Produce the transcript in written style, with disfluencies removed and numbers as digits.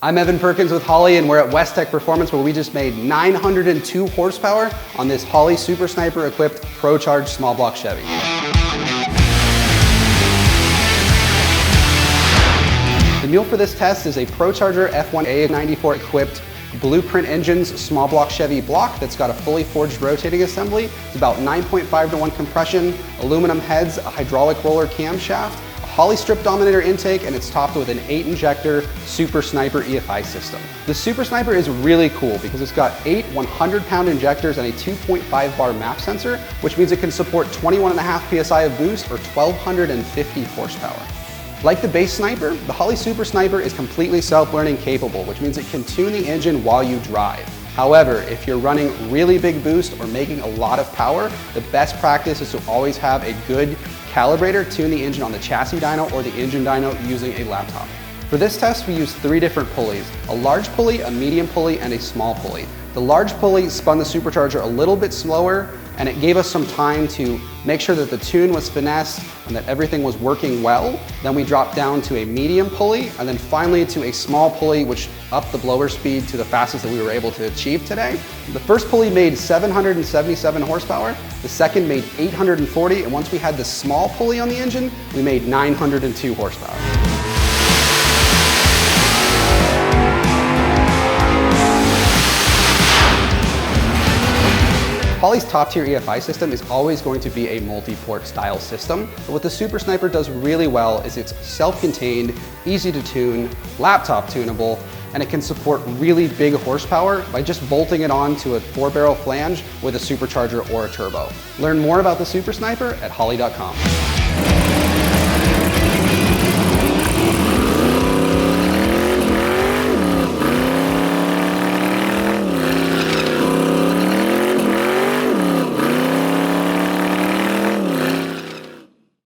I'm Evan Perkins with Holley, and we're at Westech Performance, where we just made 902 horsepower on this Holley Super Sniper equipped ProCharged small block Chevy. The mule for this test is a ProCharger F1A94 equipped Blueprint Engines small block Chevy block that's got a fully forged rotating assembly. It's about 9.5 to 1 compression, aluminum heads, a hydraulic roller camshaft, a Holley strip dominator intake, and it's topped with an 8-injector Super Sniper EFI system. The Super Sniper is really cool because it's got 8 100-pound injectors and a 2.5 bar map sensor, which means it can support 21.5 PSI of boost or 1,250 horsepower. Like the base Sniper, the Holley Super Sniper is completely self-learning capable, which means it can tune the engine while you drive. However, if you're running really big boost or making a lot of power, the best practice is to always have a good calibrator tune the engine on the chassis dyno or the engine dyno using a laptop. For this test, we used 3 different pulleys: a large pulley, a medium pulley, and a small pulley. The large pulley spun the supercharger a little bit slower, and it gave us some time to make sure that the tune was finessed and that everything was working well. Then we dropped down to a medium pulley, and then finally to a small pulley, which upped the blower speed to the fastest that we were able to achieve today. The first pulley made 777 horsepower, the second made 840, and once we had the small pulley on the engine, we made 902 horsepower. Holley's top-tier EFI system is always going to be a multi-port style system, but what the Super Sniper does really well is it's self-contained, easy to tune, laptop tunable, and it can support really big horsepower by just bolting it onto a 4-barrel flange with a supercharger or a turbo. Learn more about the Super Sniper at holley.com.